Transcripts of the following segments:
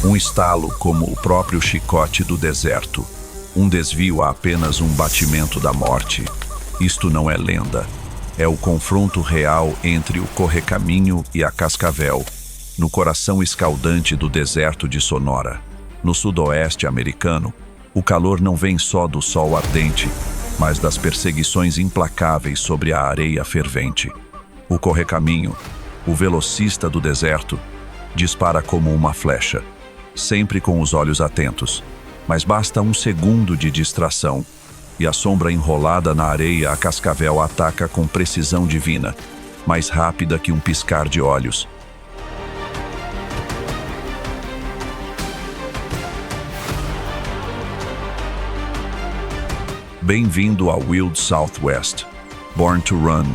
Um estalo como o próprio chicote do deserto. Um desvio a apenas um batimento da morte. Isto não é lenda. É o confronto real entre o Correcaminho e a Cascavel, no coração escaldante do deserto de Sonora. No sudoeste americano, o calor não vem só do sol ardente, mas das perseguições implacáveis sobre a areia fervente. O Correcaminho, o velocista do deserto, dispara como uma flecha, sempre com os olhos atentos, mas basta um segundo de distração, e a sombra enrolada na areia a Cascavel ataca com precisão divina, mais rápida que um piscar de olhos. Bem-vindo ao Wild Southwest, Born to Run,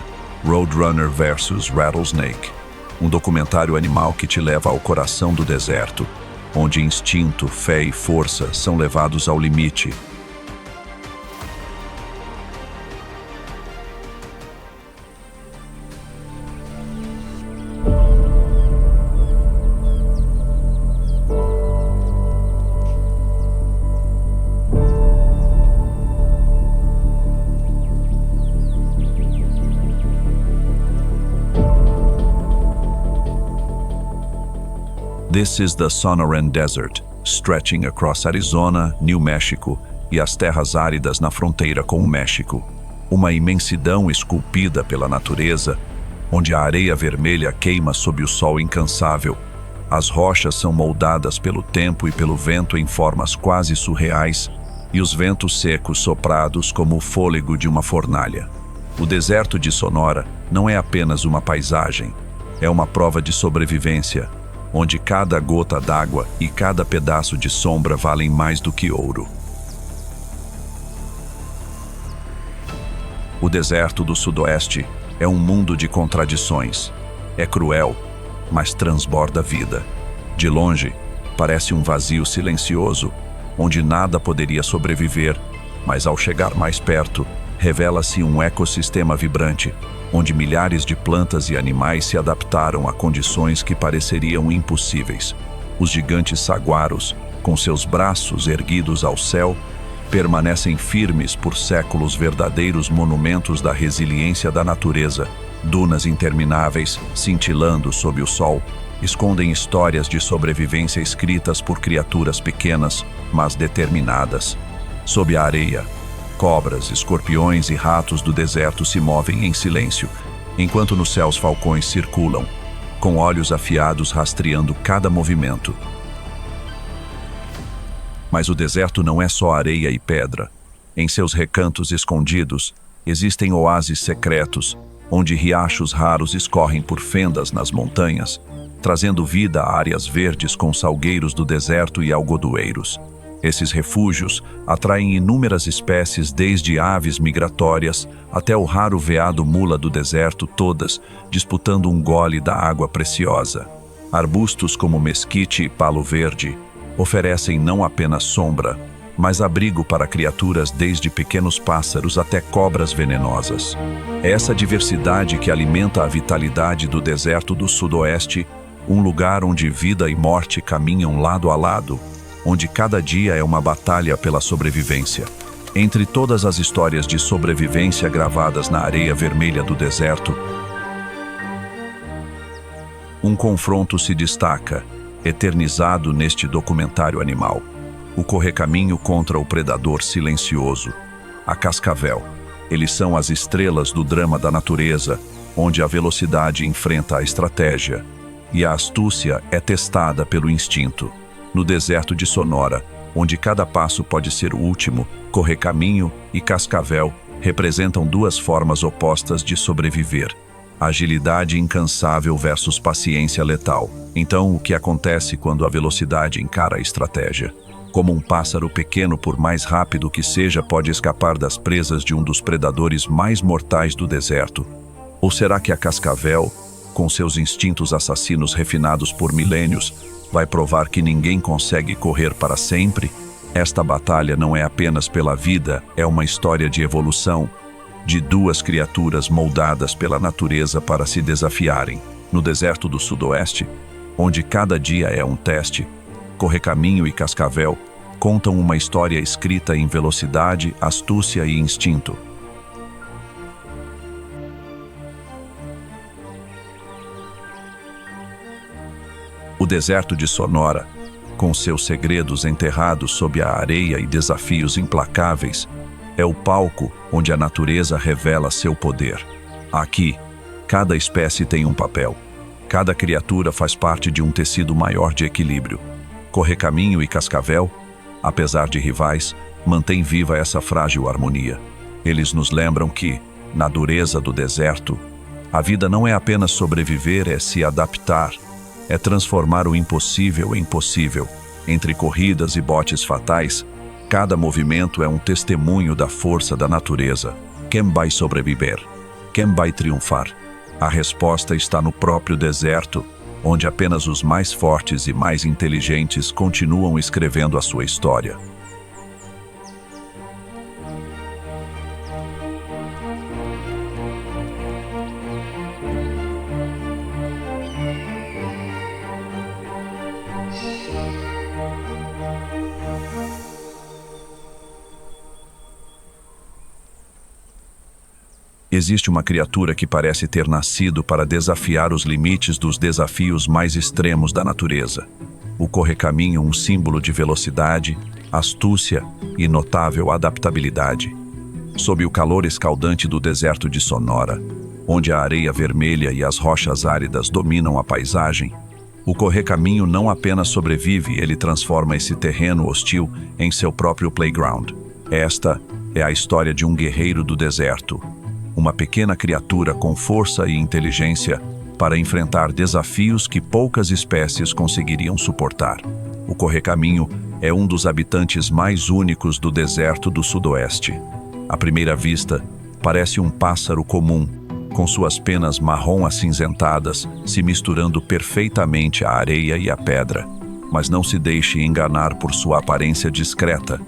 Roadrunner vs Rattlesnake, um documentário animal que te leva ao coração do deserto, onde instinto, fé e força são levados ao limite. This is the Sonoran Desert, stretching across Arizona, New Mexico e as terras áridas na fronteira com o México. Uma imensidão esculpida pela natureza, onde a areia vermelha queima sob o sol incansável. As rochas são moldadas pelo tempo e pelo vento em formas quase surreais, e os ventos secos soprados como o fôlego de uma fornalha. O deserto de Sonora não é apenas uma paisagem, é uma prova de sobrevivência, onde cada gota d'água e cada pedaço de sombra valem mais do que ouro. O deserto do Sudoeste é um mundo de contradições. É cruel, mas transborda vida. De longe, parece um vazio silencioso, onde nada poderia sobreviver, mas ao chegar mais perto, revela-se um ecossistema vibrante, onde milhares de plantas e animais se adaptaram a condições que pareceriam impossíveis. Os gigantes saguaros, com seus braços erguidos ao céu, permanecem firmes por séculos, verdadeiros monumentos da resiliência da natureza. Dunas intermináveis, cintilando sob o sol, escondem histórias de sobrevivência escritas por criaturas pequenas, mas determinadas. Sob a areia, cobras, escorpiões e ratos do deserto se movem em silêncio, enquanto nos céus falcões circulam, com olhos afiados rastreando cada movimento. Mas o deserto não é só areia e pedra. Em seus recantos escondidos, existem oásis secretos, onde riachos raros escorrem por fendas nas montanhas, trazendo vida a áreas verdes com salgueiros do deserto e algodoeiros. Esses refúgios atraem inúmeras espécies, desde aves migratórias até o raro veado mula do deserto, todas disputando um gole da água preciosa. Arbustos como mesquite e palo verde oferecem não apenas sombra, mas abrigo para criaturas desde pequenos pássaros até cobras venenosas. É essa diversidade que alimenta a vitalidade do deserto do Sudoeste, um lugar onde vida e morte caminham lado a lado, onde cada dia é uma batalha pela sobrevivência. Entre todas as histórias de sobrevivência gravadas na areia vermelha do deserto, um confronto se destaca, eternizado neste documentário animal. O Correcaminho contra o predador silencioso, a Cascavel. Eles são as estrelas do drama da natureza, onde a velocidade enfrenta a estratégia e a astúcia é testada pelo instinto. No deserto de Sonora, onde cada passo pode ser o último, Correcaminho e Cascavel representam duas formas opostas de sobreviver. Agilidade incansável versus paciência letal. Então, o que acontece quando a velocidade encara a estratégia? Como um pássaro pequeno, por mais rápido que seja, pode escapar das presas de um dos predadores mais mortais do deserto? Ou será que a Cascavel, com seus instintos assassinos refinados por milênios, vai provar que ninguém consegue correr para sempre? Esta batalha não é apenas pela vida, é uma história de evolução, de duas criaturas moldadas pela natureza para se desafiarem. No deserto do Sudoeste, onde cada dia é um teste, Correcaminho e Cascavel contam uma história escrita em velocidade, astúcia e instinto. O deserto de Sonora, com seus segredos enterrados sob a areia e desafios implacáveis, é o palco onde a natureza revela seu poder. Aqui, cada espécie tem um papel. Cada criatura faz parte de um tecido maior de equilíbrio. Correcaminho e Cascavel, apesar de rivais, mantêm viva essa frágil harmonia. Eles nos lembram que, na dureza do deserto, a vida não é apenas sobreviver, é se adaptar, é transformar o impossível em possível. Entre corridas e botes fatais, cada movimento é um testemunho da força da natureza. Quem vai sobreviver? Quem vai triunfar? A resposta está no próprio deserto, onde apenas os mais fortes e mais inteligentes continuam escrevendo a sua história. Existe uma criatura que parece ter nascido para desafiar os limites dos desafios mais extremos da natureza. O correcaminho, um símbolo de velocidade, astúcia e notável adaptabilidade. Sob o calor escaldante do deserto de Sonora, onde a areia vermelha e as rochas áridas dominam a paisagem, o correcaminho não apenas sobrevive, ele transforma esse terreno hostil em seu próprio playground. Esta é a história de um guerreiro do deserto, uma pequena criatura com força e inteligência para enfrentar desafios que poucas espécies conseguiriam suportar. O correcaminho é um dos habitantes mais únicos do deserto do sudoeste. À primeira vista, parece um pássaro comum, com suas penas marrom acinzentadas se misturando perfeitamente à areia e à pedra. Mas não se deixe enganar por sua aparência discreta.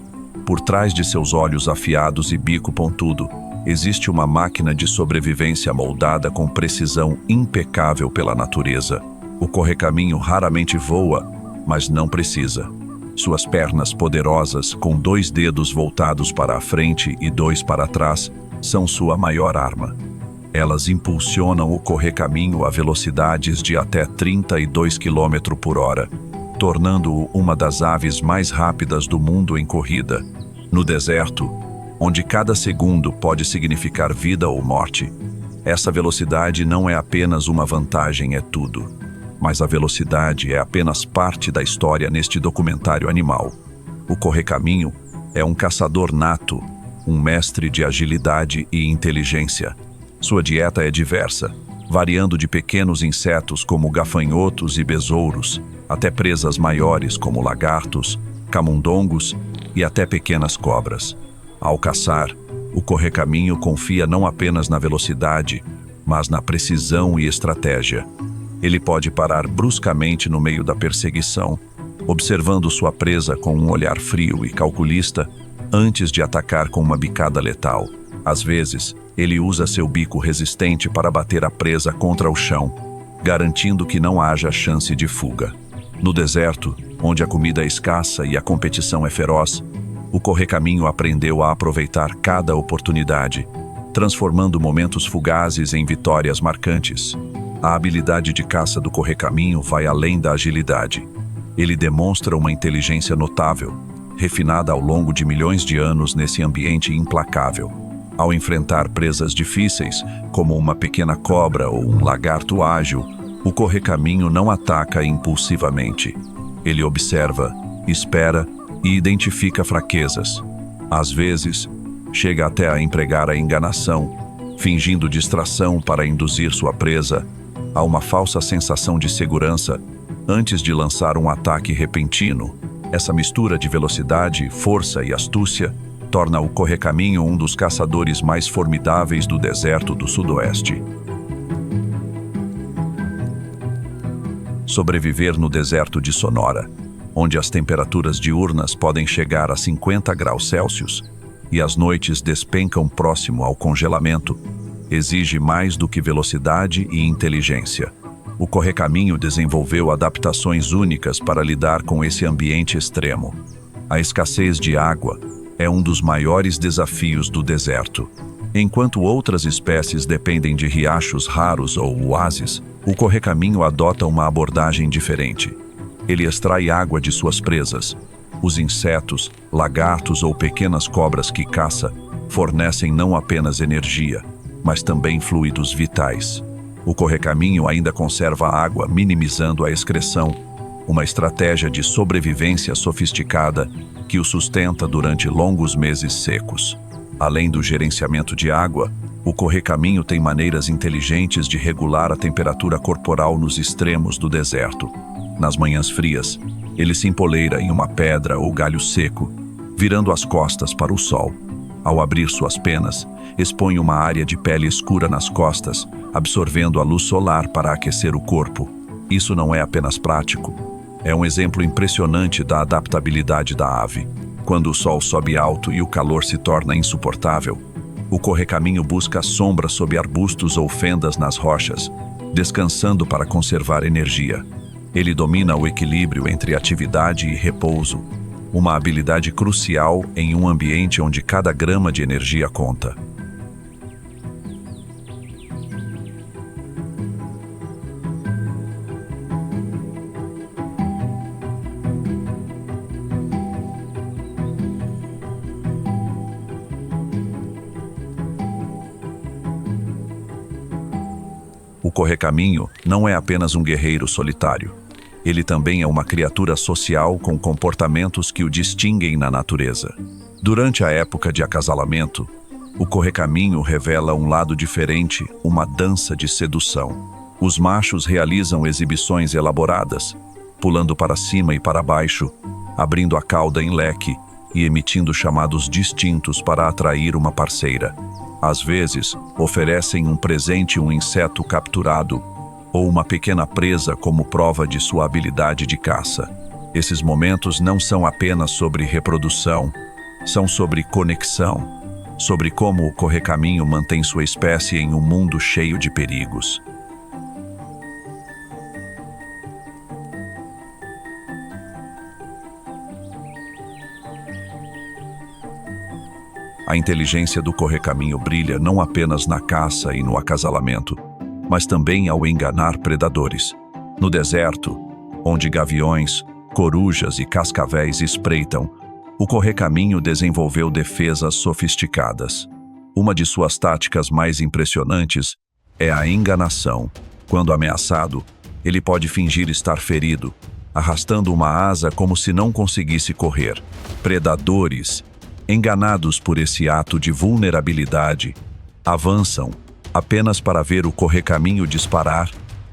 Por trás de seus olhos afiados e bico pontudo, existe uma máquina de sobrevivência moldada com precisão impecável pela natureza. O correcaminho raramente voa, mas não precisa. Suas pernas poderosas, com 2 dedos voltados para a frente e 2 para trás, são sua maior arma. Elas impulsionam o correcaminho a velocidades de até 32 km por hora, tornando-o uma das aves mais rápidas do mundo em corrida. No deserto, onde cada segundo pode significar vida ou morte, essa velocidade não é apenas uma vantagem, é tudo. Mas a velocidade é apenas parte da história neste documentário animal. O correcaminho é um caçador nato, um mestre de agilidade e inteligência. Sua dieta é diversa, variando de pequenos insetos como gafanhotos e besouros, até presas maiores como lagartos, camundongos e até pequenas cobras. Ao caçar, o correcaminho confia não apenas na velocidade, mas na precisão e estratégia. Ele pode parar bruscamente no meio da perseguição, observando sua presa com um olhar frio e calculista, antes de atacar com uma bicada letal. Às vezes, ele usa seu bico resistente para bater a presa contra o chão, garantindo que não haja chance de fuga. No deserto, onde a comida é escassa e a competição é feroz, o correcaminho aprendeu a aproveitar cada oportunidade, transformando momentos fugazes em vitórias marcantes. A habilidade de caça do correcaminho vai além da agilidade. Ele demonstra uma inteligência notável, refinada ao longo de milhões de anos nesse ambiente implacável. Ao enfrentar presas difíceis, como uma pequena cobra ou um lagarto ágil, o correcaminho não ataca impulsivamente. Ele observa, espera e identifica fraquezas. Às vezes, chega até a empregar a enganação, fingindo distração para induzir sua presa a uma falsa sensação de segurança antes de lançar um ataque repentino. Essa mistura de velocidade, força e astúcia torna o correcaminho um dos caçadores mais formidáveis do deserto do sudoeste. Sobreviver no deserto de Sonora, onde as temperaturas diurnas podem chegar a 50 graus Celsius e as noites despencam próximo ao congelamento, exige mais do que velocidade e inteligência. O correcaminho desenvolveu adaptações únicas para lidar com esse ambiente extremo. A escassez de água é um dos maiores desafios do deserto. Enquanto outras espécies dependem de riachos raros ou oásis, o correcaminho adota uma abordagem diferente. Ele extrai água de suas presas. Os insetos, lagartos ou pequenas cobras que caça fornecem não apenas energia, mas também fluidos vitais. O correcaminho ainda conserva a água, minimizando a excreção, uma estratégia de sobrevivência sofisticada que o sustenta durante longos meses secos. Além do gerenciamento de água, o correcaminho tem maneiras inteligentes de regular a temperatura corporal nos extremos do deserto. Nas manhãs frias, ele se empoleira em uma pedra ou galho seco, virando as costas para o sol. Ao abrir suas penas, expõe uma área de pele escura nas costas, absorvendo a luz solar para aquecer o corpo. Isso não é apenas prático, é um exemplo impressionante da adaptabilidade da ave. Quando o sol sobe alto e o calor se torna insuportável, o correcaminho busca a sombra sob arbustos ou fendas nas rochas, descansando para conservar energia. Ele domina o equilíbrio entre atividade e repouso, uma habilidade crucial em um ambiente onde cada grama de energia conta. O correcaminho não é apenas um guerreiro solitário. Ele também é uma criatura social com comportamentos que o distinguem na natureza. Durante a época de acasalamento, o correcaminho revela um lado diferente, uma dança de sedução. Os machos realizam exibições elaboradas, pulando para cima e para baixo, abrindo a cauda em leque e emitindo chamados distintos para atrair uma parceira. Às vezes, oferecem um presente, um inseto capturado, ou uma pequena presa como prova de sua habilidade de caça. Esses momentos não são apenas sobre reprodução, são sobre conexão, sobre como o correcaminho mantém sua espécie em um mundo cheio de perigos. A inteligência do correcaminho brilha não apenas na caça e no acasalamento, mas também ao enganar predadores. No deserto, onde gaviões, corujas e cascavéis espreitam, o correcaminho desenvolveu defesas sofisticadas. Uma de suas táticas mais impressionantes é a enganação. Quando ameaçado, ele pode fingir estar ferido, arrastando uma asa como se não conseguisse correr. Predadores, enganados por esse ato de vulnerabilidade, avançam apenas para ver o correcaminho disparar,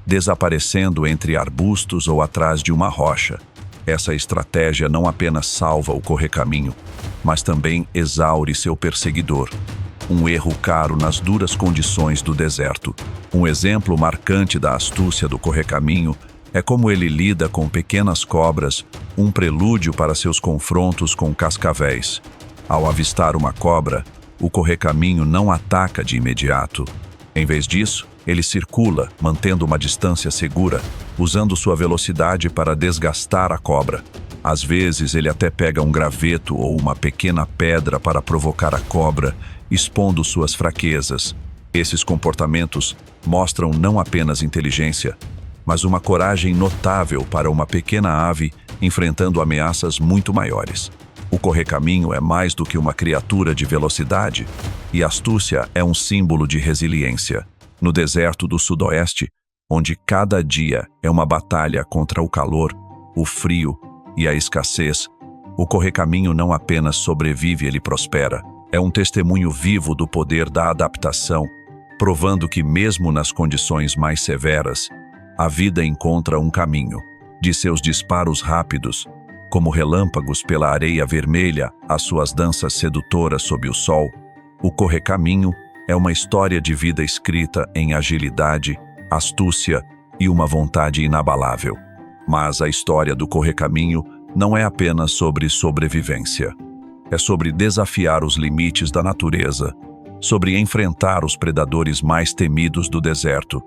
desaparecendo entre arbustos ou atrás de uma rocha. Essa estratégia não apenas salva o correcaminho, mas também exaure seu perseguidor. Um erro caro nas duras condições do deserto. Um exemplo marcante da astúcia do correcaminho é como ele lida com pequenas cobras, um prelúdio para seus confrontos com cascavéis. Ao avistar uma cobra, o correcaminho não ataca de imediato. Em vez disso, ele circula, mantendo uma distância segura, usando sua velocidade para desgastar a cobra. Às vezes, ele até pega um graveto ou uma pequena pedra para provocar a cobra, expondo suas fraquezas. Esses comportamentos mostram não apenas inteligência, mas uma coragem notável para uma pequena ave enfrentando ameaças muito maiores. O correcaminho é mais do que uma criatura de velocidade, e astúcia é um símbolo de resiliência. No deserto do sudoeste, onde cada dia é uma batalha contra o calor, o frio e a escassez, o correcaminho não apenas sobrevive, ele prospera. É um testemunho vivo do poder da adaptação, provando que mesmo nas condições mais severas, a vida encontra um caminho. De seus disparos rápidos, como relâmpagos pela areia vermelha, às suas danças sedutoras sob o sol, o correcaminho é uma história de vida escrita em agilidade, astúcia e uma vontade inabalável. Mas a história do correcaminho não é apenas sobre sobrevivência. É sobre desafiar os limites da natureza, sobre enfrentar os predadores mais temidos do deserto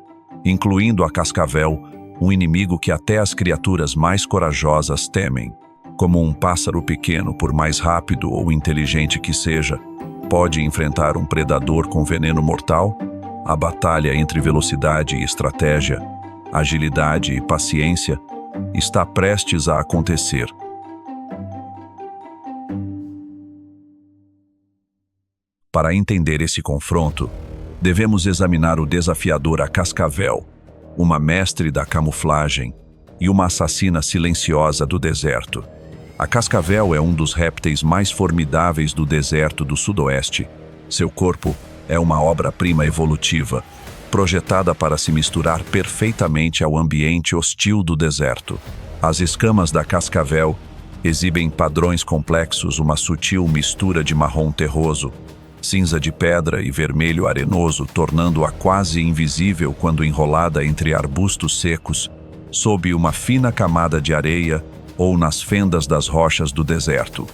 incluindo a cascavel, um inimigo que até as criaturas mais corajosas temem. Como um pássaro pequeno, por mais rápido ou inteligente que seja, pode enfrentar um predador com veneno mortal, a batalha entre velocidade e estratégia, agilidade e paciência está prestes a acontecer. Para entender esse confronto, devemos examinar o desafiador a cascavel, uma mestre da camuflagem e uma assassina silenciosa do deserto. A cascavel é um dos répteis mais formidáveis do deserto do sudoeste. Seu corpo é uma obra-prima evolutiva, projetada para se misturar perfeitamente ao ambiente hostil do deserto. As escamas da cascavel exibem padrões complexos, uma sutil mistura de marrom terroso, cinza de pedra e vermelho arenoso, tornando-a quase invisível quando enrolada entre arbustos secos, sob uma fina camada de areia ou nas fendas das rochas do deserto.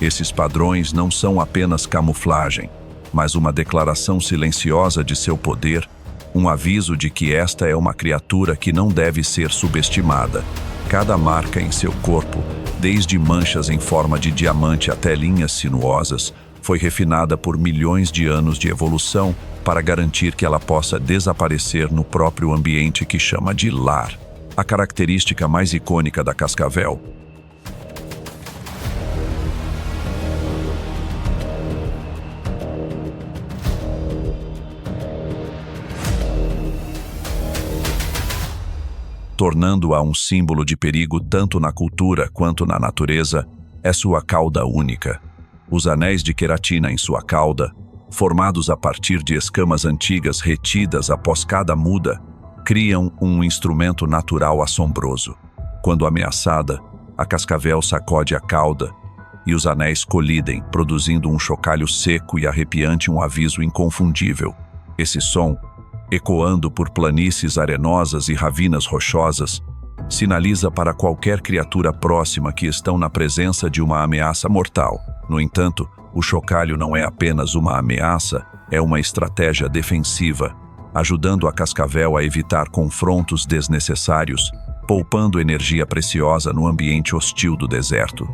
Esses padrões não são apenas camuflagem, mas uma declaração silenciosa de seu poder, um aviso de que esta é uma criatura que não deve ser subestimada. Cada marca em seu corpo, desde manchas em forma de diamante até linhas sinuosas, foi refinada por milhões de anos de evolução para garantir que ela possa desaparecer no próprio ambiente que chama de lar. A característica mais icônica da cascavel tornando-a um símbolo de perigo tanto na cultura quanto na natureza, é sua cauda única. Os anéis de queratina em sua cauda, formados a partir de escamas antigas retidas após cada muda, criam um instrumento natural assombroso. Quando ameaçada, a cascavel sacode a cauda e os anéis colidem, produzindo um chocalho seco e arrepiante, um aviso inconfundível. Esse som, ecoando por planícies arenosas e ravinas rochosas, sinaliza para qualquer criatura próxima que estão na presença de uma ameaça mortal. No entanto, o chocalho não é apenas uma ameaça, é uma estratégia defensiva, ajudando a cascavel a evitar confrontos desnecessários, poupando energia preciosa no ambiente hostil do deserto.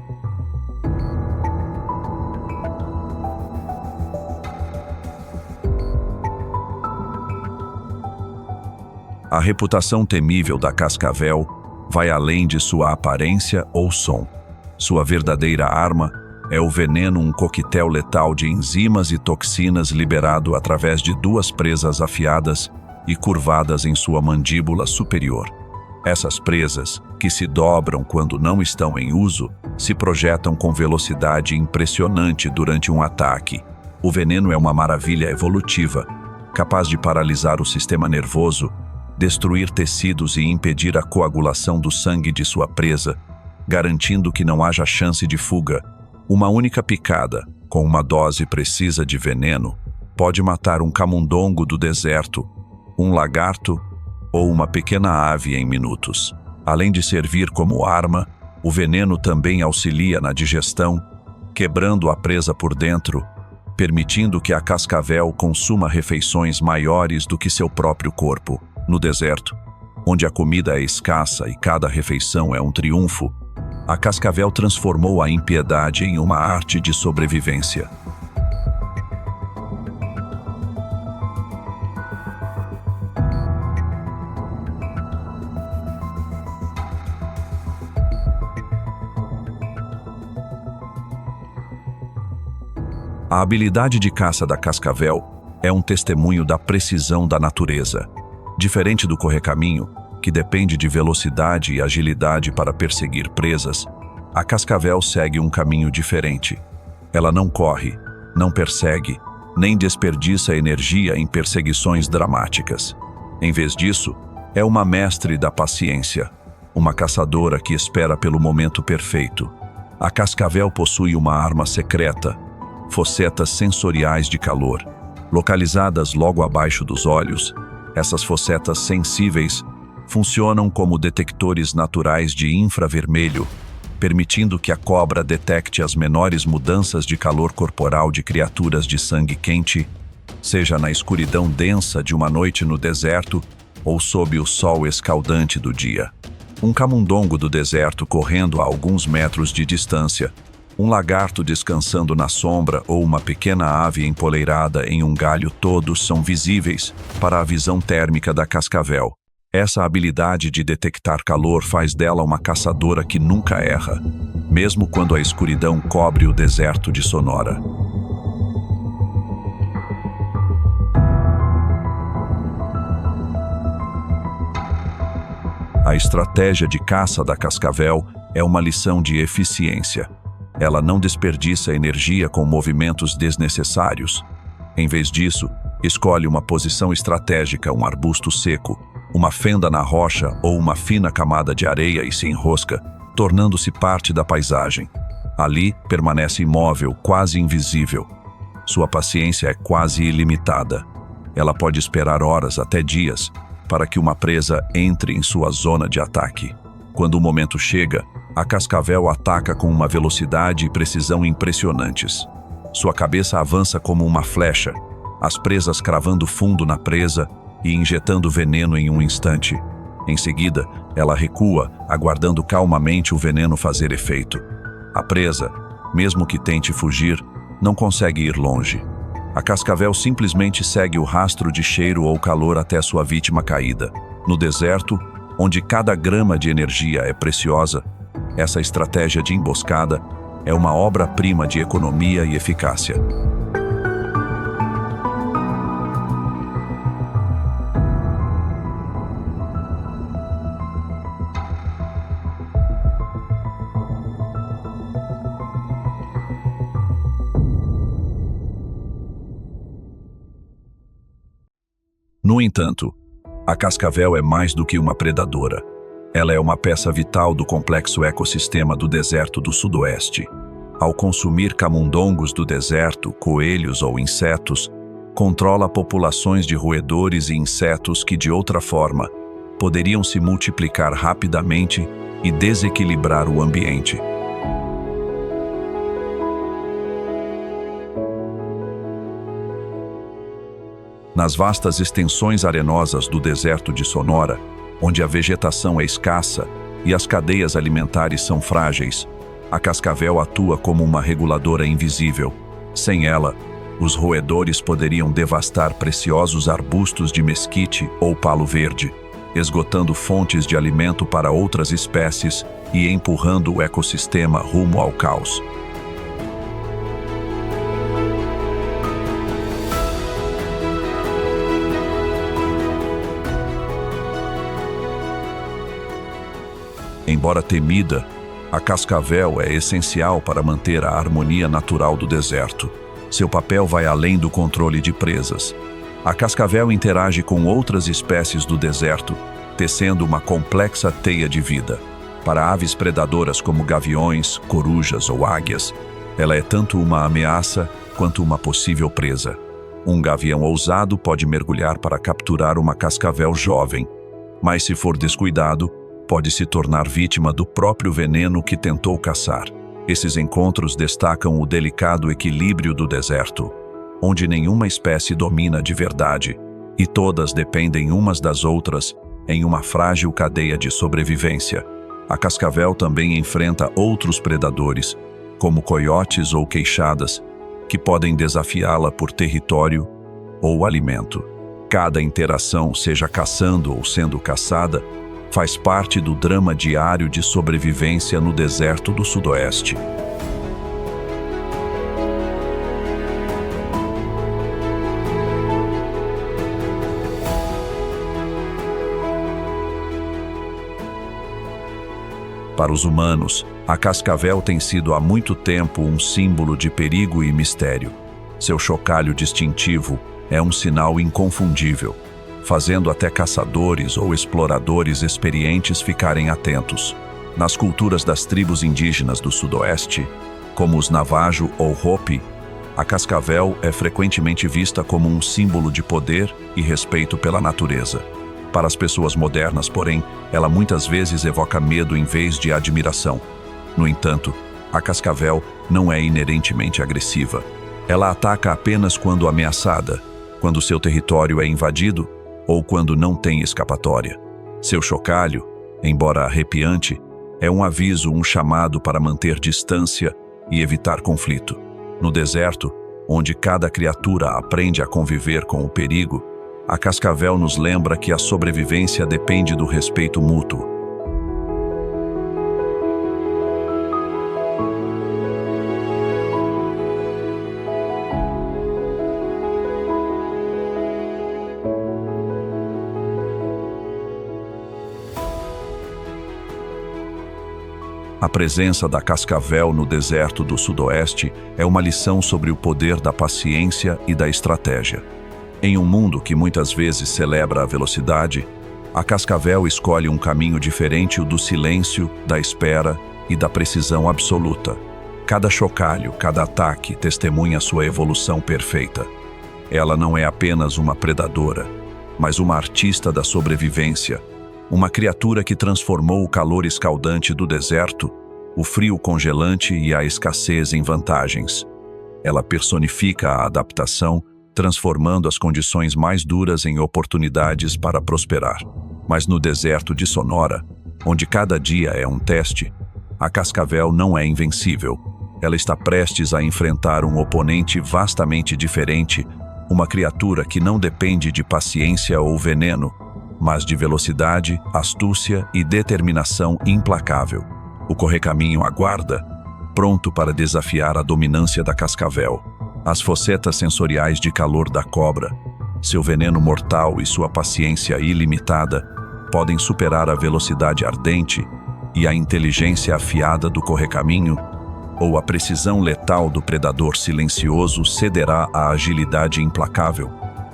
A reputação temível da cascavel vai além de sua aparência ou som. Sua verdadeira arma é o veneno, um coquetel letal de enzimas e toxinas liberado através de duas presas afiadas e curvadas em sua mandíbula superior. Essas presas, que se dobram quando não estão em uso, se projetam com velocidade impressionante durante um ataque. O veneno é uma maravilha evolutiva, capaz de paralisar o sistema nervoso, destruir tecidos e impedir a coagulação do sangue de sua presa, garantindo que não haja chance de fuga. Uma única picada, com uma dose precisa de veneno, pode matar um camundongo do deserto, um lagarto ou uma pequena ave em minutos. Além de servir como arma, o veneno também auxilia na digestão, quebrando a presa por dentro, permitindo que a cascavel consuma refeições maiores do que seu próprio corpo. No deserto, onde a comida é escassa e cada refeição é um triunfo, a cascavel transformou a impiedade em uma arte de sobrevivência. A habilidade de caça da cascavel é um testemunho da precisão da natureza. Diferente do correcaminho, que depende de velocidade e agilidade para perseguir presas, a cascavel segue um caminho diferente. Ela não corre, não persegue, nem desperdiça energia em perseguições dramáticas. Em vez disso, é uma mestre da paciência, uma caçadora que espera pelo momento perfeito. A cascavel possui uma arma secreta, fossetas sensoriais de calor, localizadas logo abaixo dos olhos. Essas fossetas sensíveis funcionam como detectores naturais de infravermelho, permitindo que a cobra detecte as menores mudanças de calor corporal de criaturas de sangue quente, seja na escuridão densa de uma noite no deserto, ou sob o sol escaldante do dia. Um camundongo do deserto correndo a alguns metros de distância, um lagarto descansando na sombra ou uma pequena ave empoleirada em um galho, todos são visíveis para a visão térmica da cascavel. Essa habilidade de detectar calor faz dela uma caçadora que nunca erra, mesmo quando a escuridão cobre o deserto de Sonora. A estratégia de caça da cascavel é uma lição de eficiência. Ela não desperdiça energia com movimentos desnecessários. Em vez disso, escolhe uma posição estratégica, um arbusto seco, uma fenda na rocha ou uma fina camada de areia e se enrosca, tornando-se parte da paisagem. Ali, permanece imóvel, quase invisível. Sua paciência é quase ilimitada. Ela pode esperar horas até dias para que uma presa entre em sua zona de ataque. Quando o momento chega, a cascavel ataca com uma velocidade e precisão impressionantes. Sua cabeça avança como uma flecha, as presas cravando fundo na presa e injetando veneno em um instante. Em seguida, ela recua, aguardando calmamente o veneno fazer efeito. A presa, mesmo que tente fugir, não consegue ir longe. A cascavel simplesmente segue o rastro de cheiro ou calor até sua vítima caída. No deserto, onde cada grama de energia é preciosa, essa estratégia de emboscada é uma obra-prima de economia e eficácia. No entanto, a cascavel é mais do que uma predadora. Ela é uma peça vital do complexo ecossistema do deserto do Sudoeste. Ao consumir camundongos do deserto, coelhos ou insetos, controla populações de roedores e insetos que, de outra forma, poderiam se multiplicar rapidamente e desequilibrar o ambiente. Nas vastas extensões arenosas do deserto de Sonora, onde a vegetação é escassa e as cadeias alimentares são frágeis, a cascavel atua como uma reguladora invisível. Sem ela, os roedores poderiam devastar preciosos arbustos de mesquite ou palo verde, esgotando fontes de alimento para outras espécies e empurrando o ecossistema rumo ao caos. Embora temida, a cascavel é essencial para manter a harmonia natural do deserto. Seu papel vai além do controle de presas. A cascavel interage com outras espécies do deserto, tecendo uma complexa teia de vida. Para aves predadoras como gaviões, corujas ou águias, ela é tanto uma ameaça quanto uma possível presa. Um gavião ousado pode mergulhar para capturar uma cascavel jovem, mas se for descuidado, pode se tornar vítima do próprio veneno que tentou caçar. Esses encontros destacam o delicado equilíbrio do deserto, onde nenhuma espécie domina de verdade, e todas dependem umas das outras em uma frágil cadeia de sobrevivência. A cascavel também enfrenta outros predadores, como coiotes ou queixadas, que podem desafiá-la por território ou alimento. Cada interação, seja caçando ou sendo caçada, faz parte do drama diário de sobrevivência no deserto do Sudoeste. Para os humanos, a cascavel tem sido há muito tempo um símbolo de perigo e mistério. Seu chocalho distintivo é um sinal inconfundível, fazendo até caçadores ou exploradores experientes ficarem atentos. Nas culturas das tribos indígenas do Sudoeste, como os Navajo ou Hopi, a cascavel é frequentemente vista como um símbolo de poder e respeito pela natureza. Para as pessoas modernas, porém, ela muitas vezes evoca medo em vez de admiração. No entanto, a cascavel não é inerentemente agressiva. Ela ataca apenas quando ameaçada, quando seu território é invadido ou quando não tem escapatória. Seu chocalho, embora arrepiante, é um aviso, um chamado para manter distância e evitar conflito. No deserto, onde cada criatura aprende a conviver com o perigo, a cascavel nos lembra que a sobrevivência depende do respeito mútuo. A presença da cascavel no deserto do Sudoeste é uma lição sobre o poder da paciência e da estratégia. Em um mundo que muitas vezes celebra a velocidade, a cascavel escolhe um caminho diferente, o do silêncio, da espera e da precisão absoluta. Cada chocalho, cada ataque testemunha sua evolução perfeita. Ela não é apenas uma predadora, mas uma artista da sobrevivência, uma criatura que transformou o calor escaldante do deserto, o frio congelante e a escassez em vantagens. Ela personifica a adaptação, transformando as condições mais duras em oportunidades para prosperar. Mas no deserto de Sonora, onde cada dia é um teste, a cascavel não é invencível. Ela está prestes a enfrentar um oponente vastamente diferente, uma criatura que não depende de paciência ou veneno, mas de velocidade, astúcia e determinação implacável. O correcaminho aguarda, pronto para desafiar a dominância da cascavel. As focetas sensoriais de calor da cobra, seu veneno mortal e sua paciência ilimitada podem superar a velocidade ardente e a inteligência afiada do correcaminho, ou a precisão letal do predador silencioso cederá à agilidade implacável.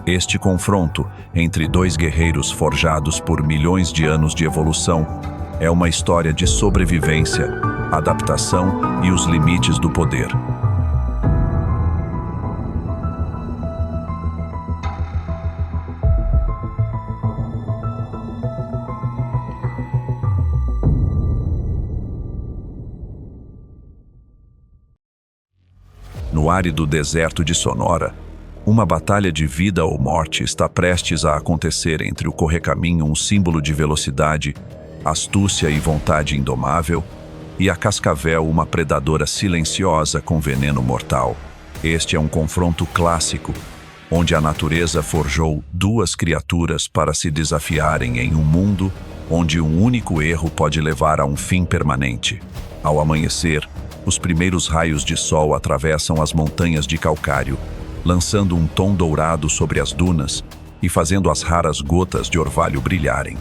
Este confronto entre dois guerreiros forjados por milhões de anos de evolução é uma história de sobrevivência, adaptação e os limites do poder. No árido deserto de Sonora, uma batalha de vida ou morte está prestes a acontecer entre o correcaminho, um símbolo de velocidade, astúcia e vontade indomável, e a cascavel, uma predadora silenciosa com veneno mortal. Este é um confronto clássico, onde a natureza forjou duas criaturas para se desafiarem em um mundo onde um único erro pode levar a um fim permanente. Ao amanhecer, os primeiros raios de sol atravessam as montanhas de calcário, lançando um tom dourado sobre as dunas e fazendo as raras gotas de orvalho brilharem.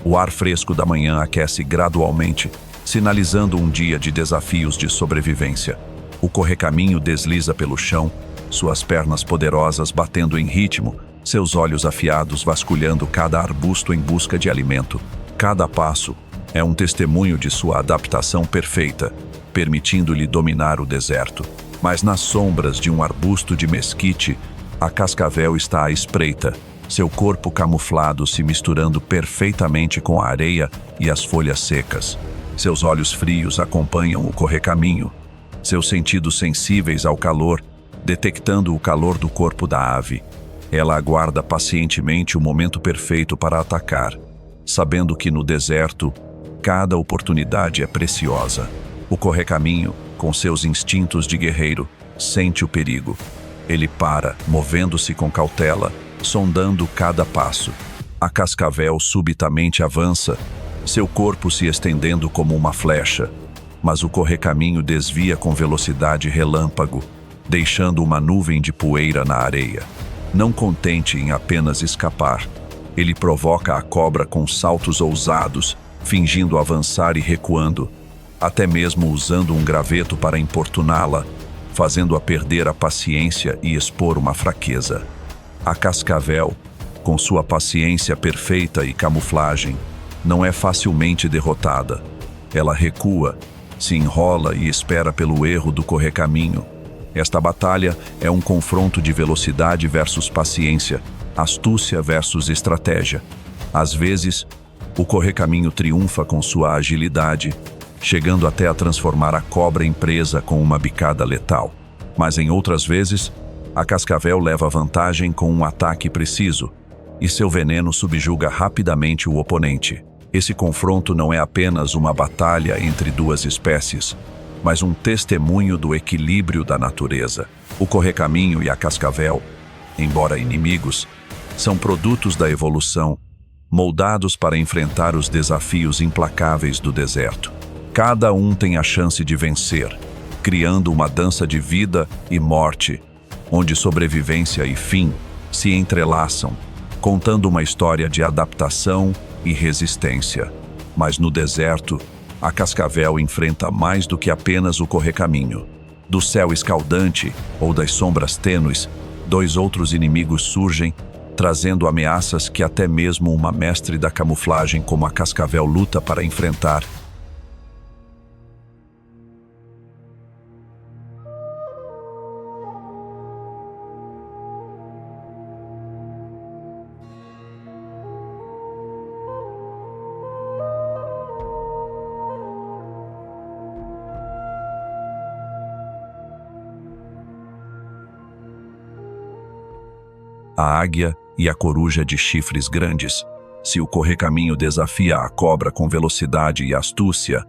O ar fresco da manhã aquece gradualmente, sinalizando um dia de desafios de sobrevivência. O correcaminho desliza pelo chão, suas pernas poderosas batendo em ritmo, seus olhos afiados vasculhando cada arbusto em busca de alimento. Cada passo é um testemunho de sua adaptação perfeita, permitindo-lhe dominar o deserto. Mas nas sombras de um arbusto de mesquite, a cascavel está à espreita, seu corpo camuflado se misturando perfeitamente com a areia e as folhas secas. Seus olhos frios acompanham o correcaminho, seus sentidos sensíveis ao calor, detectando o calor do corpo da ave. Ela aguarda pacientemente o momento perfeito para atacar, sabendo que no deserto, cada oportunidade é preciosa. O correcaminho, com seus instintos de guerreiro, sente o perigo. Ele para, movendo-se com cautela, sondando cada passo. A cascavel subitamente avança, seu corpo se estendendo como uma flecha, mas o correcaminho desvia com velocidade relâmpago, deixando uma nuvem de poeira na areia. Não contente em apenas escapar, ele provoca a cobra com saltos ousados, fingindo avançar e recuando, até mesmo usando um graveto para importuná-la, fazendo-a perder a paciência e expor uma fraqueza. A cascavel, com sua paciência perfeita e camuflagem, não é facilmente derrotada. Ela recua, se enrola e espera pelo erro do correcaminho. Esta batalha é um confronto de velocidade versus paciência, astúcia versus estratégia. Às vezes, o correcaminho triunfa com sua agilidade, chegando até a transformar a cobra em presa com uma bicada letal. Mas em outras vezes, a cascavel leva vantagem com um ataque preciso, e seu veneno subjuga rapidamente o oponente. Esse confronto não é apenas uma batalha entre duas espécies, mas um testemunho do equilíbrio da natureza. O correcaminho e a cascavel, embora inimigos, são produtos da evolução, moldados para enfrentar os desafios implacáveis do deserto. Cada um tem a chance de vencer, criando uma dança de vida e morte, onde sobrevivência e fim se entrelaçam, contando uma história de adaptação e resistência. Mas no deserto, a cascavel enfrenta mais do que apenas o correcaminho. Do céu escaldante ou das sombras tênues, dois outros inimigos surgem, trazendo ameaças que até mesmo uma mestre da camuflagem como a cascavel luta para enfrentar. A águia e a coruja de chifres grandes. Se o correcaminho desafia a cobra com velocidade e astúcia,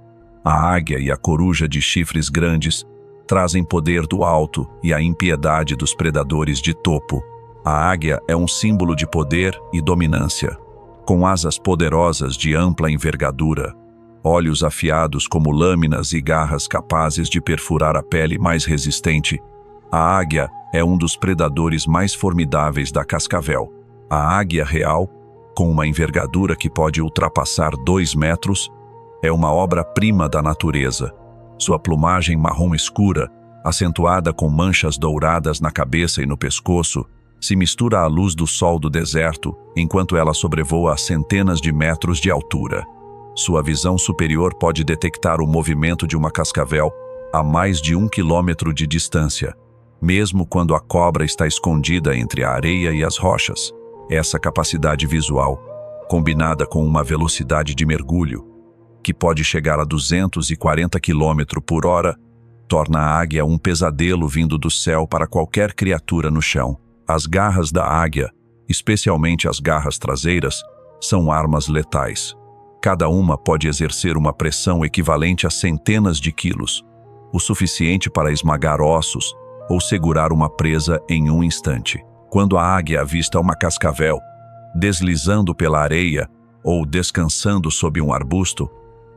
a águia e a coruja de chifres grandes trazem poder do alto e a impiedade dos predadores de topo. A águia é um símbolo de poder e dominância. Com asas poderosas de ampla envergadura, olhos afiados como lâminas e garras capazes de perfurar a pele mais resistente, a águia é um dos predadores mais formidáveis da cascavel. A águia real, com uma envergadura que pode ultrapassar 2 metros, é uma obra-prima da natureza. Sua plumagem marrom escura, acentuada com manchas douradas na cabeça e no pescoço, se mistura à luz do sol do deserto enquanto ela sobrevoa a centenas de metros de altura. Sua visão superior pode detectar o movimento de uma cascavel a mais de 1 quilômetro de distância, mesmo quando a cobra está escondida entre a areia e as rochas. Essa capacidade visual, combinada com uma velocidade de mergulho, que pode chegar a 240 km por hora, torna a águia um pesadelo vindo do céu para qualquer criatura no chão. As garras da águia, especialmente as garras traseiras, são armas letais. Cada uma pode exercer uma pressão equivalente a centenas de quilos, o suficiente para esmagar ossos ou segurar uma presa em um instante. Quando a águia avista uma cascavel, deslizando pela areia ou descansando sob um arbusto,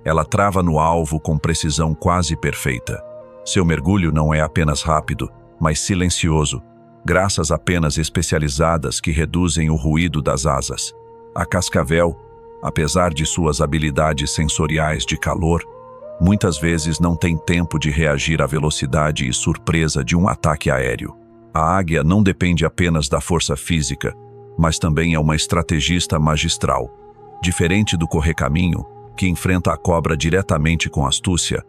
ela trava no alvo com precisão quase perfeita. Seu mergulho não é apenas rápido, mas silencioso, graças a penas especializadas que reduzem o ruído das asas. A cascavel, apesar de suas habilidades sensoriais de calor, muitas vezes não tem tempo de reagir à velocidade e surpresa de um ataque aéreo. A águia não depende apenas da força física, mas também é uma estrategista magistral. Diferente do correcaminho, que enfrenta a cobra diretamente com astúcia,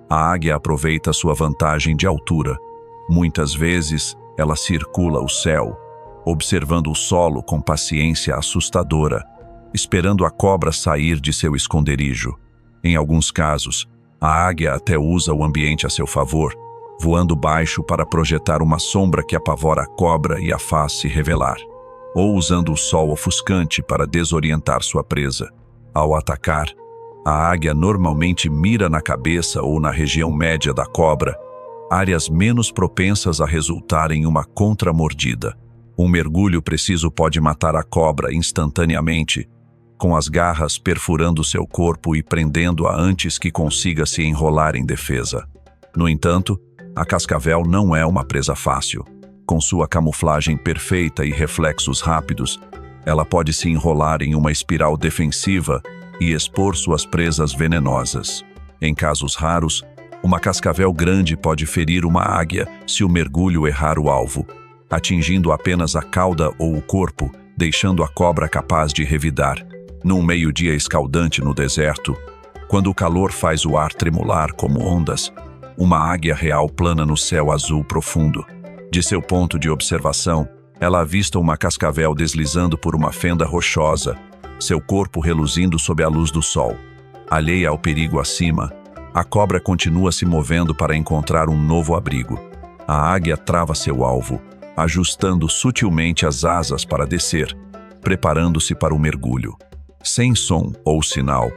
a águia aproveita sua vantagem de altura. Muitas vezes, ela circula o céu, observando o solo com paciência assustadora, esperando a cobra sair de seu esconderijo. Em alguns casos, a águia até usa o ambiente a seu favor, voando baixo para projetar uma sombra que apavora a cobra e a faz se revelar, ou usando o sol ofuscante para desorientar sua presa. Ao atacar, a águia normalmente mira na cabeça ou na região média da cobra, áreas menos propensas a resultar em uma contramordida. Um mergulho preciso pode matar a cobra instantaneamente, com as garras perfurando seu corpo e prendendo-a antes que consiga se enrolar em defesa. No entanto, a cascavel não é uma presa fácil. Com sua camuflagem perfeita e reflexos rápidos, ela pode se enrolar em uma espiral defensiva e expor suas presas venenosas. Em casos raros, uma cascavel grande pode ferir uma águia se o mergulho errar o alvo, atingindo apenas a cauda ou o corpo, deixando a cobra capaz de revidar. Num meio-dia escaldante no deserto, quando o calor faz o ar tremular como ondas, uma águia real plana no céu azul profundo. De seu ponto de observação, ela avista uma cascavel deslizando por uma fenda rochosa, seu corpo reluzindo sob a luz do sol. Alheia ao perigo acima, a cobra continua se movendo para encontrar um novo abrigo. A águia trava seu alvo, ajustando sutilmente as asas para descer, preparando-se para o mergulho. Sem som ou sinal,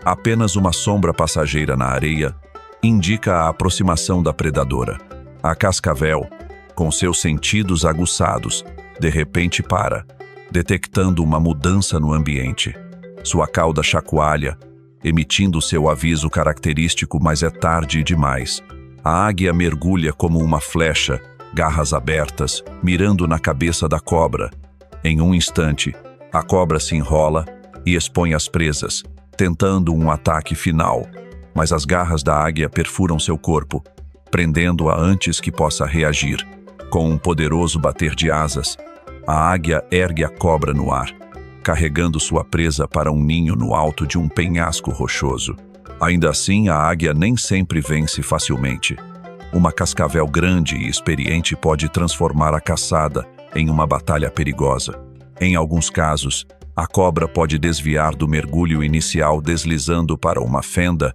apenas uma sombra passageira na areia indica a aproximação da predadora. A cascavel, com seus sentidos aguçados, de repente para, detectando uma mudança no ambiente. Sua cauda chacoalha, emitindo seu aviso característico, mas é tarde demais. A águia mergulha como uma flecha, garras abertas, mirando na cabeça da cobra. Em um instante, a cobra se enrola e expõe as presas, tentando um ataque final. Mas as garras da águia perfuram seu corpo, prendendo-a antes que possa reagir. Com um poderoso bater de asas, a águia ergue a cobra no ar, carregando sua presa para um ninho no alto de um penhasco rochoso. Ainda assim, a águia nem sempre vence facilmente. Uma cascavel grande e experiente pode transformar a caçada em uma batalha perigosa. Em alguns casos, a cobra pode desviar do mergulho inicial deslizando para uma fenda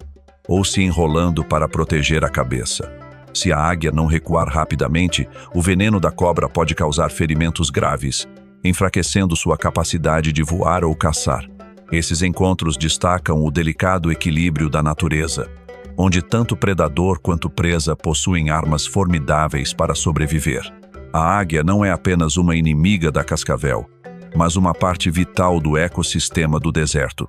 ou se enrolando para proteger a cabeça. Se a águia não recuar rapidamente, o veneno da cobra pode causar ferimentos graves, enfraquecendo sua capacidade de voar ou caçar. Esses encontros destacam o delicado equilíbrio da natureza, onde tanto predador quanto presa possuem armas formidáveis para sobreviver. A águia não é apenas uma inimiga da cascavel, mas uma parte vital do ecossistema do deserto.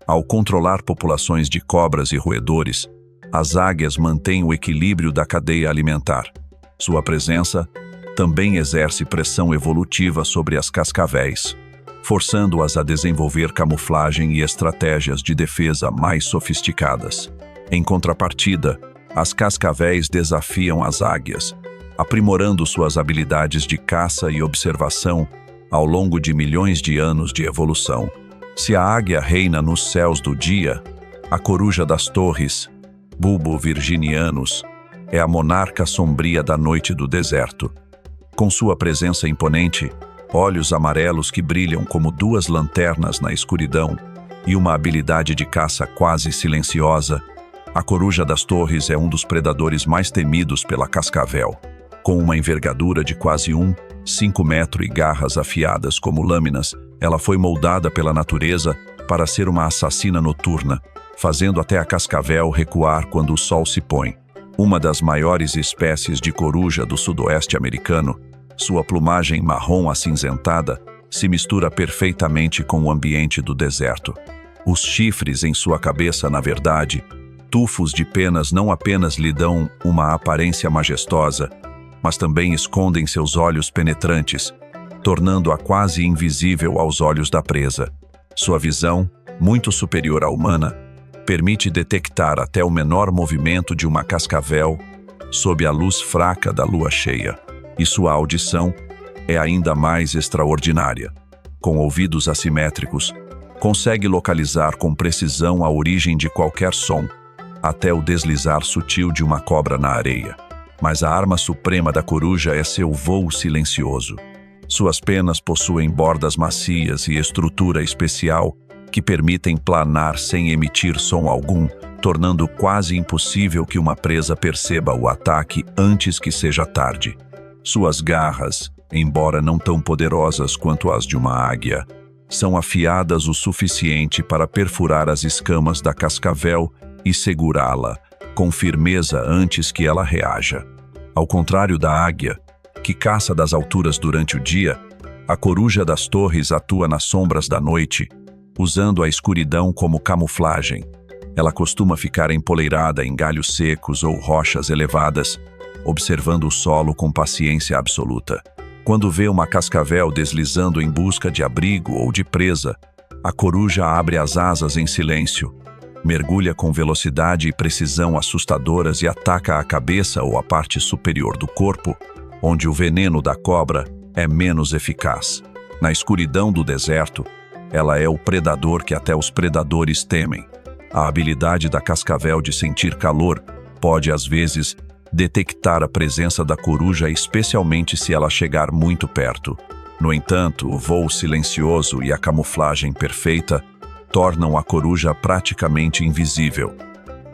Ao controlar populações de cobras e roedores, as águias mantêm o equilíbrio da cadeia alimentar. Sua presença também exerce pressão evolutiva sobre as cascavéis, forçando-as a desenvolver camuflagem e estratégias de defesa mais sofisticadas. Em contrapartida, as cascavéis desafiam as águias, aprimorando suas habilidades de caça e observação ao longo de milhões de anos de evolução. Se a águia reina nos céus do dia, a coruja das torres, Bulbo virginianus, é a monarca sombria da noite do deserto. Com sua presença imponente, olhos amarelos que brilham como duas lanternas na escuridão e uma habilidade de caça quase silenciosa, a coruja das torres é um dos predadores mais temidos pela cascavel. Com uma envergadura de quase 5 metros e garras afiadas como lâminas, ela foi moldada pela natureza para ser uma assassina noturna, fazendo até a cascavel recuar quando o sol se põe. Uma das maiores espécies de coruja do sudoeste americano, sua plumagem marrom acinzentada se mistura perfeitamente com o ambiente do deserto. Os chifres em sua cabeça, na verdade, tufos de penas, não apenas lhe dão uma aparência majestosa, mas também escondem seus olhos penetrantes, tornando-a quase invisível aos olhos da presa. Sua visão, muito superior à humana, permite detectar até o menor movimento de uma cascavel sob a luz fraca da lua cheia. E sua audição é ainda mais extraordinária. Com ouvidos assimétricos, consegue localizar com precisão a origem de qualquer som, até o deslizar sutil de uma cobra na areia. Mas a arma suprema da coruja é seu voo silencioso. Suas penas possuem bordas macias e estrutura especial que permitem planar sem emitir som algum, tornando quase impossível que uma presa perceba o ataque antes que seja tarde. Suas garras, embora não tão poderosas quanto as de uma águia, são afiadas o suficiente para perfurar as escamas da cascavel e segurá-la com firmeza antes que ela reaja. Ao contrário da águia, que caça das alturas durante o dia, a coruja das torres atua nas sombras da noite, usando a escuridão como camuflagem. Ela costuma ficar empoleirada em galhos secos ou rochas elevadas, observando o solo com paciência absoluta. Quando vê uma cascavel deslizando em busca de abrigo ou de presa, a coruja abre as asas em silêncio, mergulha com velocidade e precisão assustadoras e ataca a cabeça ou a parte superior do corpo, onde o veneno da cobra é menos eficaz. Na escuridão do deserto, ela é o predador que até os predadores temem. A habilidade da cascavel de sentir calor pode, às vezes, detectar a presença da coruja, especialmente se ela chegar muito perto. No entanto, o voo silencioso e a camuflagem perfeita tornam a coruja praticamente invisível.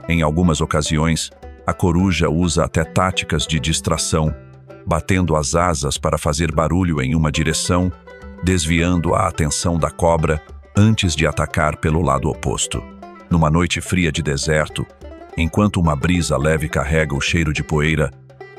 Em algumas ocasiões, a coruja usa até táticas de distração, batendo as asas para fazer barulho em uma direção desviando a atenção da cobra antes de atacar pelo lado oposto. Numa noite fria de deserto, enquanto uma brisa leve carrega o cheiro de poeira,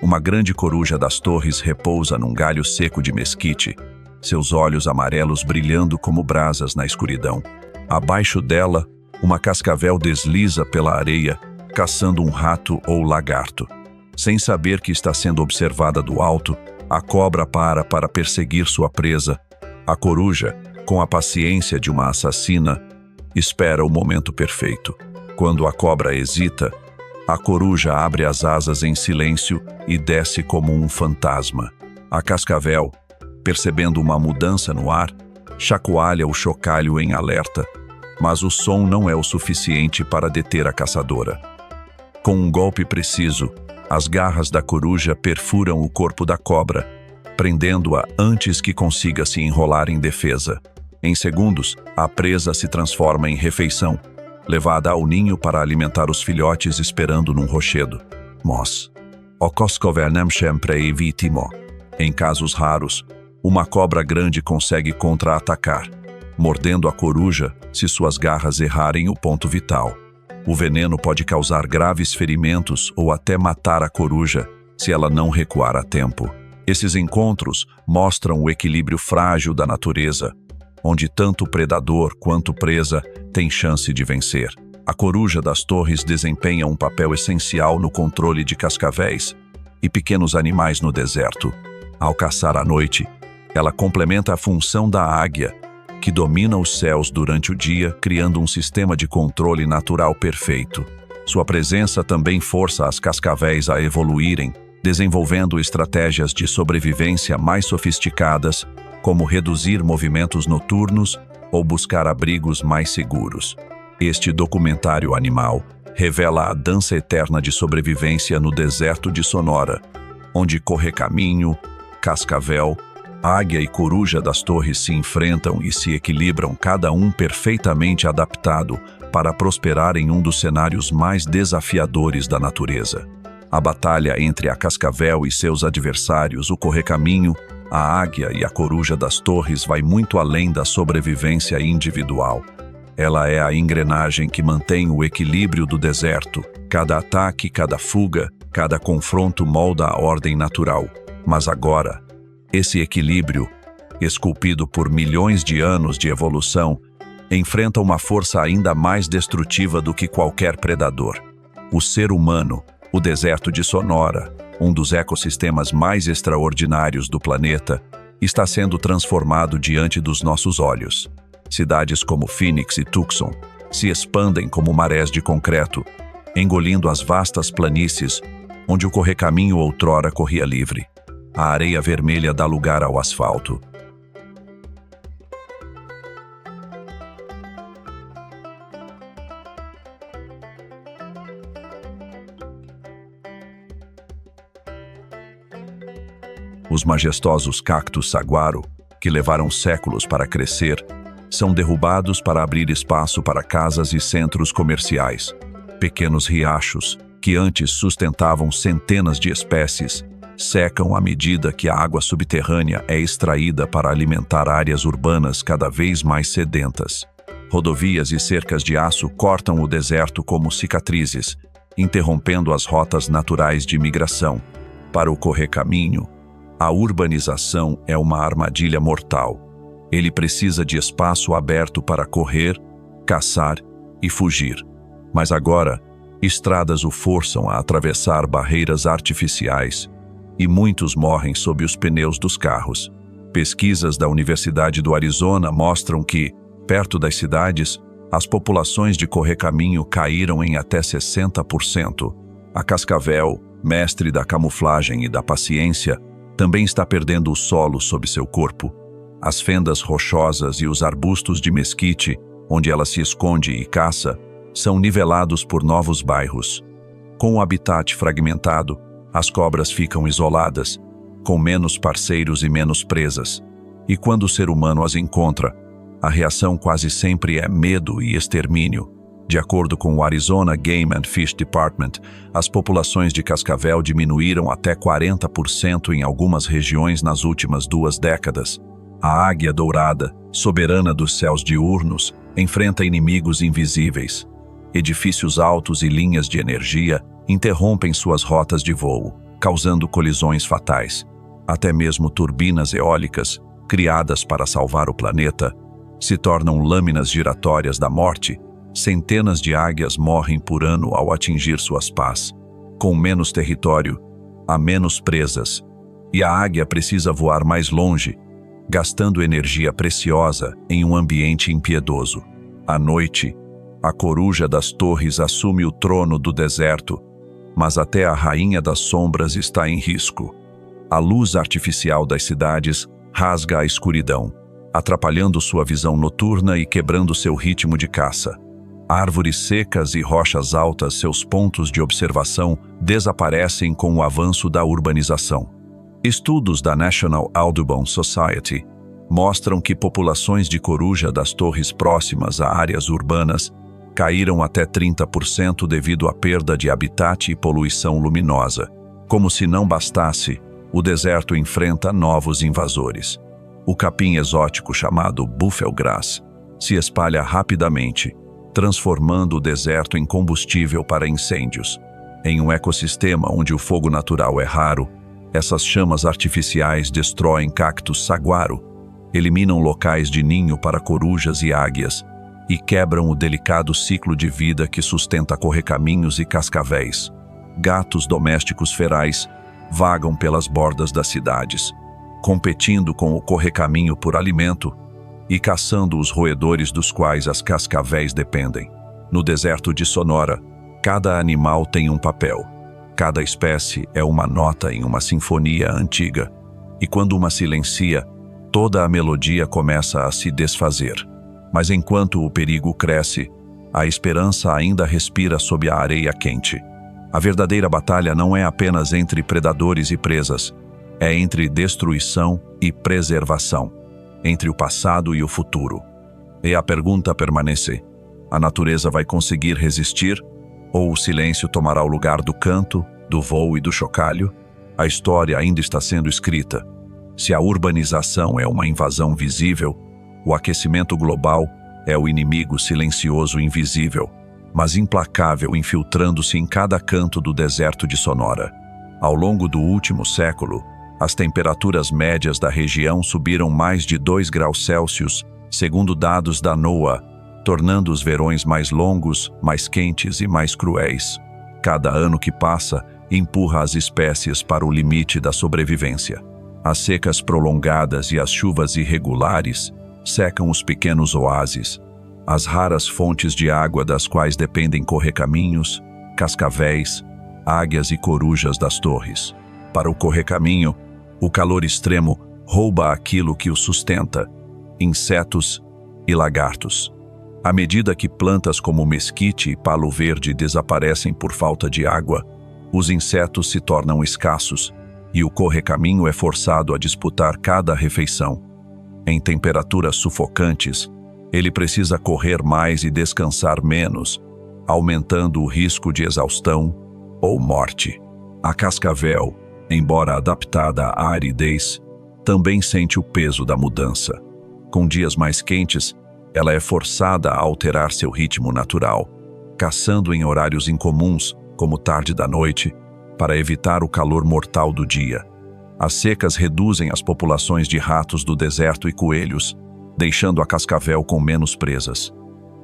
uma grande coruja das torres repousa num galho seco de mesquite, seus olhos amarelos brilhando como brasas na escuridão. Abaixo dela, uma cascavel desliza pela areia, caçando um rato ou lagarto. Sem saber que está sendo observada do alto, a cobra para perseguir sua presa. A coruja, com a paciência de uma assassina, espera o momento perfeito. Quando a cobra hesita, a coruja abre as asas em silêncio e desce como um fantasma. A cascavel, percebendo uma mudança no ar, chacoalha o chocalho em alerta, mas o som não é o suficiente para deter a caçadora. Com um golpe preciso, as garras da coruja perfuram o corpo da cobra, prendendo-a antes que consiga se enrolar em defesa. Em segundos, a presa se transforma em refeição, levada ao ninho para alimentar os filhotes esperando num rochedo. Mos. O coscovernem sempre evitimo. Em casos raros, uma cobra grande consegue contra-atacar, mordendo a coruja se suas garras errarem o ponto vital. O veneno pode causar graves ferimentos ou até matar a coruja se ela não recuar a tempo. Esses encontros mostram o equilíbrio frágil da natureza, onde tanto predador quanto presa têm chance de vencer. A coruja das torres desempenha um papel essencial no controle de cascavéis e pequenos animais no deserto. Ao caçar à noite, ela complementa a função da águia, que domina os céus durante o dia, criando um sistema de controle natural perfeito. Sua presença também força as cascavéis a evoluírem, desenvolvendo estratégias de sobrevivência mais sofisticadas, como reduzir movimentos noturnos ou buscar abrigos mais seguros. Este documentário animal revela a dança eterna de sobrevivência no deserto de Sonora, onde correcaminho, cascavel, águia e coruja das torres se enfrentam e se equilibram, cada um perfeitamente adaptado para prosperar em um dos cenários mais desafiadores da natureza. A batalha entre a cascavel e seus adversários, o correcaminho, a águia e a coruja das torres, vai muito além da sobrevivência individual. Ela é a engrenagem que mantém o equilíbrio do deserto. Cada ataque, cada fuga, cada confronto molda a ordem natural. Mas agora, esse equilíbrio, esculpido por milhões de anos de evolução, enfrenta uma força ainda mais destrutiva do que qualquer predador. O ser humano, o deserto de Sonora, um dos ecossistemas mais extraordinários do planeta, está sendo transformado diante dos nossos olhos. Cidades como Phoenix e Tucson se expandem como marés de concreto, engolindo as vastas planícies onde o correcaminho outrora corria livre. A areia vermelha dá lugar ao asfalto. Os majestosos cactos saguaro, que levaram séculos para crescer, são derrubados para abrir espaço para casas e centros comerciais. Pequenos riachos, que antes sustentavam centenas de espécies, secam à medida que a água subterrânea é extraída para alimentar áreas urbanas cada vez mais sedentas. Rodovias e cercas de aço cortam o deserto como cicatrizes, interrompendo as rotas naturais de migração. Para o correcaminho, a urbanização é uma armadilha mortal. Ele precisa de espaço aberto para correr, caçar e fugir. Mas agora, estradas o forçam a atravessar barreiras artificiais e muitos morrem sob os pneus dos carros. Pesquisas da Universidade do Arizona mostram que, perto das cidades, as populações de correcaminho caíram em até 60%. A cascavel, mestre da camuflagem e da paciência, também está perdendo o solo sob seu corpo. As fendas rochosas e os arbustos de mesquite, onde ela se esconde e caça, são nivelados por novos bairros. Com o habitat fragmentado, as cobras ficam isoladas, com menos parceiros e menos presas. E quando o ser humano as encontra, a reação quase sempre é medo e extermínio. De acordo com o Arizona Game and Fish Department, as populações de cascavel diminuíram até 40% em algumas regiões nas últimas 2 décadas. A águia dourada, soberana dos céus diurnos, enfrenta inimigos invisíveis. Edifícios altos e linhas de energia interrompem suas rotas de voo, causando colisões fatais. Até mesmo turbinas eólicas, criadas para salvar o planeta, se tornam lâminas giratórias da morte. Centenas de águias morrem por ano ao atingir suas pás. Com menos território, há menos presas, e a águia precisa voar mais longe, gastando energia preciosa em um ambiente impiedoso. À noite, a coruja das torres assume o trono do deserto, mas até a rainha das sombras está em risco. A luz artificial das cidades rasga a escuridão, atrapalhando sua visão noturna e quebrando seu ritmo de caça. Árvores secas e rochas altas, seus pontos de observação, desaparecem com o avanço da urbanização. Estudos da National Audubon Society mostram que populações de coruja das torres próximas a áreas urbanas caíram até 30% devido à perda de habitat e poluição luminosa. Como se não bastasse, o deserto enfrenta novos invasores. O capim exótico chamado buffalo grass se espalha rapidamente, transformando o deserto em combustível para incêndios. Em um ecossistema onde o fogo natural é raro, essas chamas artificiais destroem cactos saguaro, eliminam locais de ninho para corujas e águias e quebram o delicado ciclo de vida que sustenta correcaminhos e cascavéis. Gatos domésticos ferais vagam pelas bordas das cidades, competindo com o correcaminho por alimento e caçando os roedores dos quais as cascavéis dependem. No deserto de Sonora, cada animal tem um papel. Cada espécie é uma nota em uma sinfonia antiga, e quando uma silencia, toda a melodia começa a se desfazer. Mas enquanto o perigo cresce, a esperança ainda respira sob a areia quente. A verdadeira batalha não é apenas entre predadores e presas, é entre destruição e preservação, entre o passado e o futuro. E a pergunta permanece: a natureza vai conseguir resistir? Ou o silêncio tomará o lugar do canto, do voo e do chocalho? A história ainda está sendo escrita. Se a urbanização é uma invasão visível, o aquecimento global é o inimigo silencioso invisível, mas implacável, infiltrando-se em cada canto do deserto de Sonora. Ao longo do último século, as temperaturas médias da região subiram mais de 2 graus Celsius, segundo dados da NOAA, tornando os verões mais longos, mais quentes e mais cruéis. Cada ano que passa empurra as espécies para o limite da sobrevivência. As secas prolongadas e as chuvas irregulares secam os pequenos oásis, as raras fontes de água das quais dependem correcaminhos, cascavéis, águias e corujas das torres. Para o correcaminho, o calor extremo rouba aquilo que o sustenta: insetos e lagartos. À medida que plantas como mesquite e palo verde desaparecem por falta de água, os insetos se tornam escassos e o correcaminho é forçado a disputar cada refeição. Em temperaturas sufocantes, ele precisa correr mais e descansar menos, aumentando o risco de exaustão ou morte. A cascavel, embora adaptada à aridez, também sente o peso da mudança. Com dias mais quentes, ela é forçada a alterar seu ritmo natural, caçando em horários incomuns, como tarde da noite, para evitar o calor mortal do dia. As secas reduzem as populações de ratos do deserto e coelhos, deixando a cascavel com menos presas.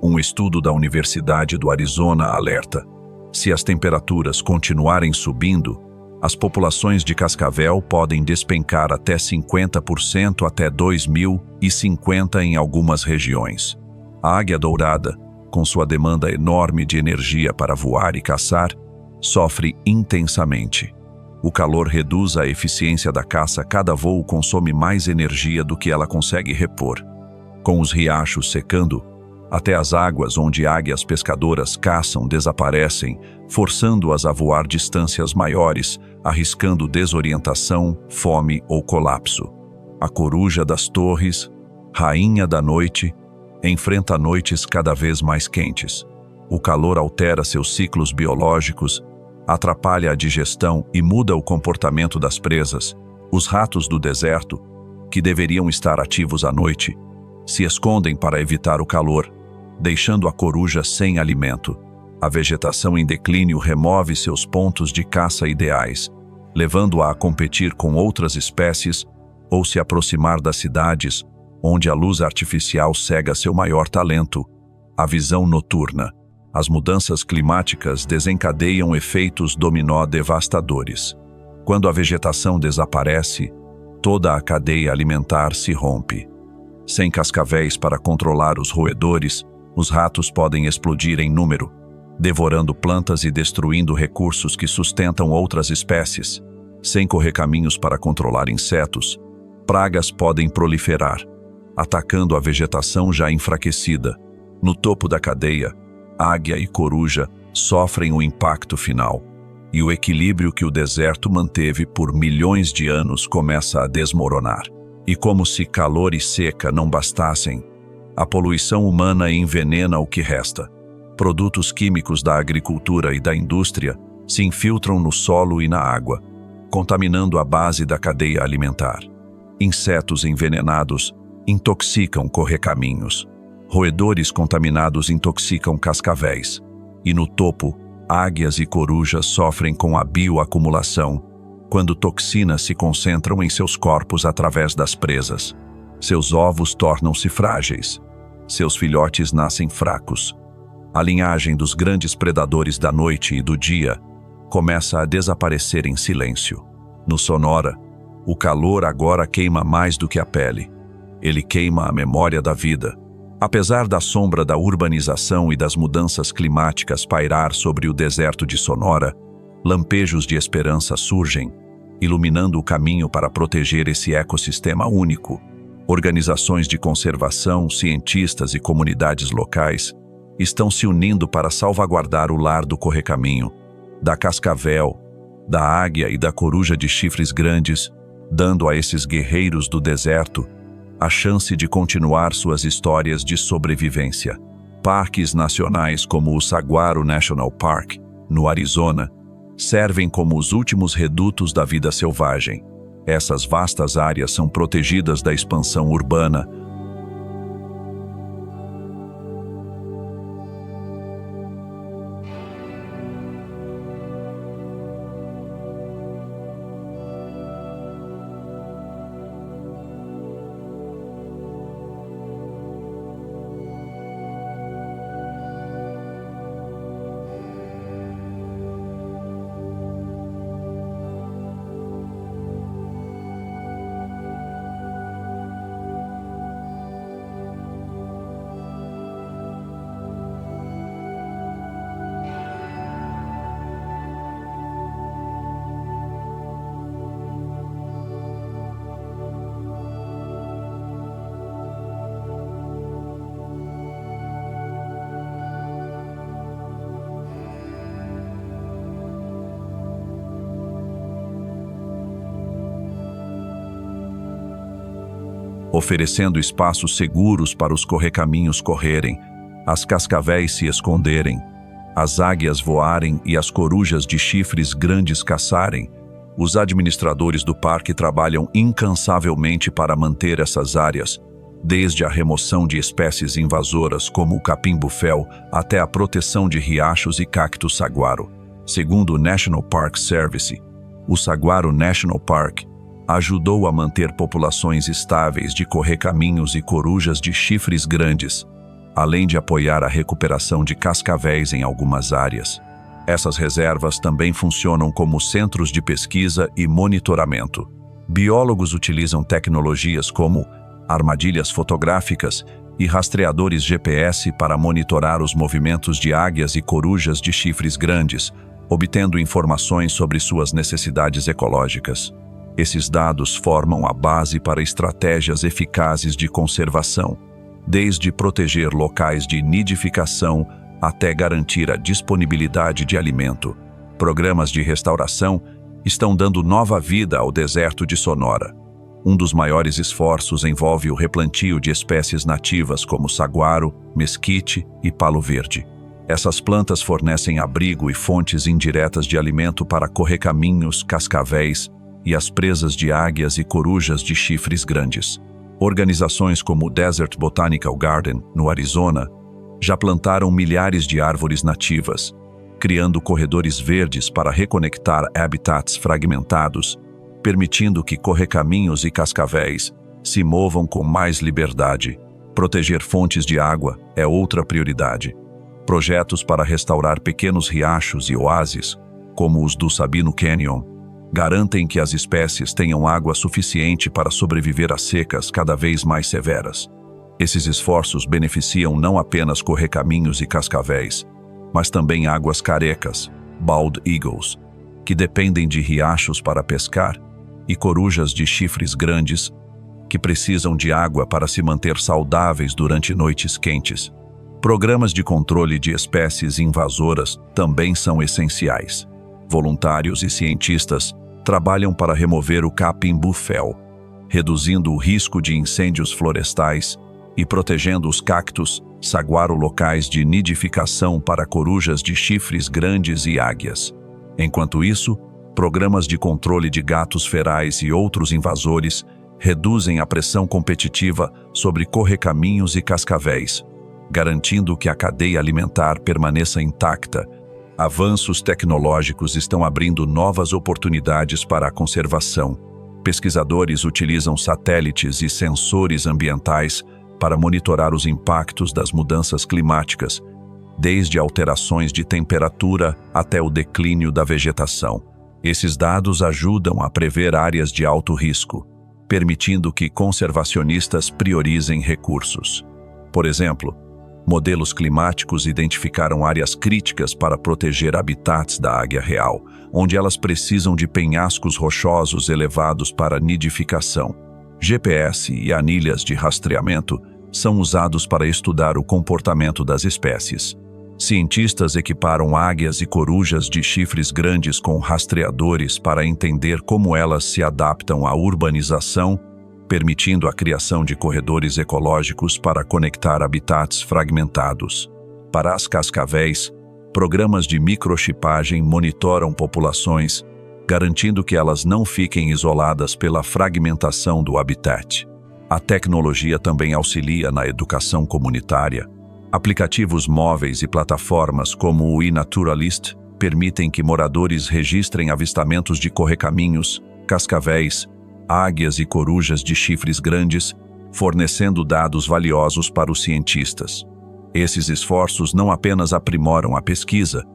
Um estudo da Universidade do Arizona alerta: se as temperaturas continuarem subindo, as populações de cascavel podem despencar até 50% até 2050 em algumas regiões. A águia dourada, com sua demanda enorme de energia para voar e caçar, sofre intensamente. O calor reduz a eficiência da caça, cada voo consome mais energia do que ela consegue repor. Com os riachos secando, até as águas onde águias pescadoras caçam desaparecem, forçando-as a voar distâncias maiores, arriscando desorientação, fome ou colapso. A coruja das torres, rainha da noite, enfrenta noites cada vez mais quentes. O calor altera seus ciclos biológicos, atrapalha a digestão e muda o comportamento das presas. Os ratos do deserto, que deveriam estar ativos à noite, se escondem para evitar o calor, deixando a coruja sem alimento. A vegetação em declínio remove seus pontos de caça ideais, levando-a a competir com outras espécies ou se aproximar das cidades, onde a luz artificial cega seu maior talento, a visão noturna. As mudanças climáticas desencadeiam efeitos dominó devastadores. Quando a vegetação desaparece, toda a cadeia alimentar se rompe. Sem cascavéis para controlar os roedores, os ratos podem explodir em número, devorando plantas e destruindo recursos que sustentam outras espécies. Sem correcaminhos para controlar insetos, pragas podem proliferar, atacando a vegetação já enfraquecida. No topo da cadeia, águia e coruja sofrem o impacto final, e o equilíbrio que o deserto manteve por milhões de anos começa a desmoronar. E como se calor e seca não bastassem, a poluição humana envenena o que resta. Produtos químicos da agricultura e da indústria se infiltram no solo e na água, contaminando a base da cadeia alimentar. Insetos envenenados intoxicam correcaminhos. Roedores contaminados intoxicam cascavéis. E no topo, águias e corujas sofrem com a bioacumulação, quando toxinas se concentram em seus corpos através das presas. Seus ovos tornam-se frágeis. Seus filhotes nascem fracos. A linhagem dos grandes predadores da noite e do dia começa a desaparecer em silêncio. No Sonora, o calor agora queima mais do que a pele. Ele queima a memória da vida. Apesar da sombra da urbanização e das mudanças climáticas pairar sobre o deserto de Sonora, lampejos de esperança surgem, iluminando o caminho para proteger esse ecossistema único. Organizações de conservação, cientistas e comunidades locais estão se unindo para salvaguardar o lar do correcaminho, da cascavel, da águia e da coruja de chifres grandes, dando a esses guerreiros do deserto a chance de continuar suas histórias de sobrevivência. Parques nacionais como o Saguaro National Park, no Arizona, servem como os últimos redutos da vida selvagem. Essas vastas áreas são protegidas da expansão urbana, oferecendo espaços seguros para os correcaminhos correrem, as cascavéis se esconderem, as águias voarem e as corujas de chifres grandes caçarem. Os administradores do parque trabalham incansavelmente para manter essas áreas, desde a remoção de espécies invasoras como o capim-bufel até a proteção de riachos e cactos saguaro. Segundo o National Park Service, o Saguaro National Park ajudou a manter populações estáveis de correcaminhos e corujas de chifres grandes, além de apoiar a recuperação de cascavéis em algumas áreas. Essas reservas também funcionam como centros de pesquisa e monitoramento. Biólogos utilizam tecnologias como armadilhas fotográficas e rastreadores GPS para monitorar os movimentos de águias e corujas de chifres grandes, obtendo informações sobre suas necessidades ecológicas. Esses dados formam a base para estratégias eficazes de conservação, desde proteger locais de nidificação até garantir a disponibilidade de alimento. Programas de restauração estão dando nova vida ao deserto de Sonora. Um dos maiores esforços envolve o replantio de espécies nativas como saguaro, mesquite e palo verde. Essas plantas fornecem abrigo e fontes indiretas de alimento para correcaminhos, cascavéis, e as presas de águias e corujas de chifres grandes. Organizações como o Desert Botanical Garden, no Arizona, já plantaram milhares de árvores nativas, criando corredores verdes para reconectar habitats fragmentados, permitindo que correcaminhos e cascavéis se movam com mais liberdade. Proteger fontes de água é outra prioridade. Projetos para restaurar pequenos riachos e oásis, como os do Sabino Canyon, garantem que as espécies tenham água suficiente para sobreviver a secas cada vez mais severas. Esses esforços beneficiam não apenas correcaminhos e cascavéis, mas também águas carecas, bald eagles, que dependem de riachos para pescar, e corujas de chifres grandes, que precisam de água para se manter saudáveis durante noites quentes. Programas de controle de espécies invasoras também são essenciais. Voluntários e cientistas trabalham para remover o capim-bufel, reduzindo o risco de incêndios florestais e protegendo os cactos, saguaro locais de nidificação para corujas de chifres grandes e águias. Enquanto isso, programas de controle de gatos ferais e outros invasores reduzem a pressão competitiva sobre correcaminhos e cascavéis, garantindo que a cadeia alimentar permaneça intacta. Avanços tecnológicos estão abrindo novas oportunidades para a conservação. Pesquisadores utilizam satélites e sensores ambientais para monitorar os impactos das mudanças climáticas, desde alterações de temperatura até o declínio da vegetação. Esses dados ajudam a prever áreas de alto risco, permitindo que conservacionistas priorizem recursos. Por exemplo, modelos climáticos identificaram áreas críticas para proteger habitats da águia real, onde elas precisam de penhascos rochosos elevados para nidificação. GPS e anilhas de rastreamento são usados para estudar o comportamento das espécies. Cientistas equiparam águias e corujas de chifres grandes com rastreadores para entender como elas se adaptam à urbanização, permitindo a criação de corredores ecológicos para conectar habitats fragmentados. Para as cascavéis, programas de microchipagem monitoram populações, garantindo que elas não fiquem isoladas pela fragmentação do habitat. A tecnologia também auxilia na educação comunitária. Aplicativos móveis e plataformas como o eNaturalist permitem que moradores registrem avistamentos de correcaminhos, cascavéis, águias e corujas de chifres grandes, fornecendo dados valiosos para os cientistas. Esses esforços não apenas aprimoram a pesquisa,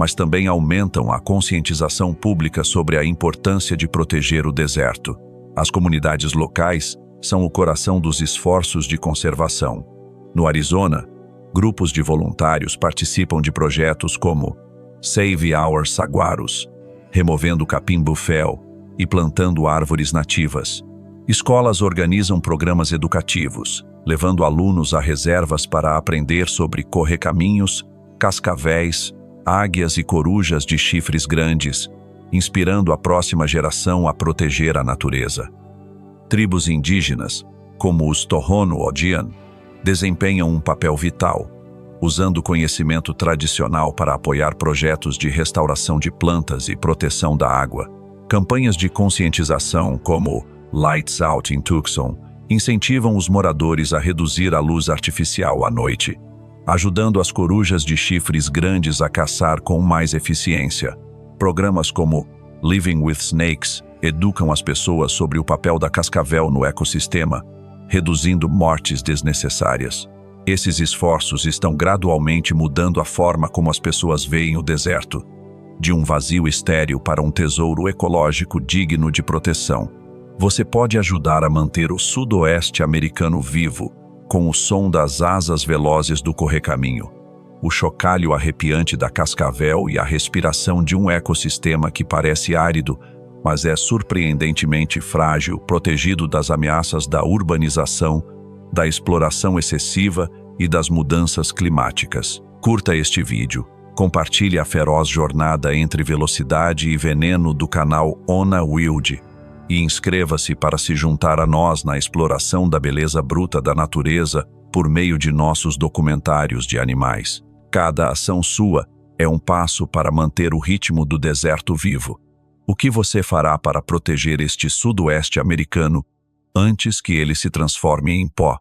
mas também aumentam a conscientização pública sobre a importância de proteger o deserto. As comunidades locais são o coração dos esforços de conservação. No Arizona, grupos de voluntários participam de projetos como Save Our Saguaros, removendo capim-bufel e plantando árvores nativas. Escolas organizam programas educativos, levando alunos a reservas para aprender sobre correcaminhos, cascavéis, águias e corujas de chifres grandes, inspirando a próxima geração a proteger a natureza. Tribos indígenas, como os Tohono O'odham, desempenham um papel vital, usando conhecimento tradicional para apoiar projetos de restauração de plantas e proteção da água. Campanhas de conscientização, como Lights Out em Tucson, incentivam os moradores a reduzir a luz artificial à noite, ajudando as corujas de chifres grandes a caçar com mais eficiência. Programas como Living with Snakes educam as pessoas sobre o papel da cascavel no ecossistema, reduzindo mortes desnecessárias. Esses esforços estão gradualmente mudando a forma como as pessoas veem o deserto, de um vazio estéril para um tesouro ecológico digno de proteção. Você pode ajudar a manter o sudoeste americano vivo, com o som das asas velozes do correcaminho, o chocalho arrepiante da cascavel e a respiração de um ecossistema que parece árido, mas é surpreendentemente frágil, protegido das ameaças da urbanização, da exploração excessiva e das mudanças climáticas. Curta este vídeo, compartilhe a feroz jornada entre velocidade e veneno do canal Ona Wild e inscreva-se para se juntar a nós na exploração da beleza bruta da natureza por meio de nossos documentários de animais. Cada ação sua é um passo para manter o ritmo do deserto vivo. O que você fará para proteger este sudoeste americano antes que ele se transforme em pó?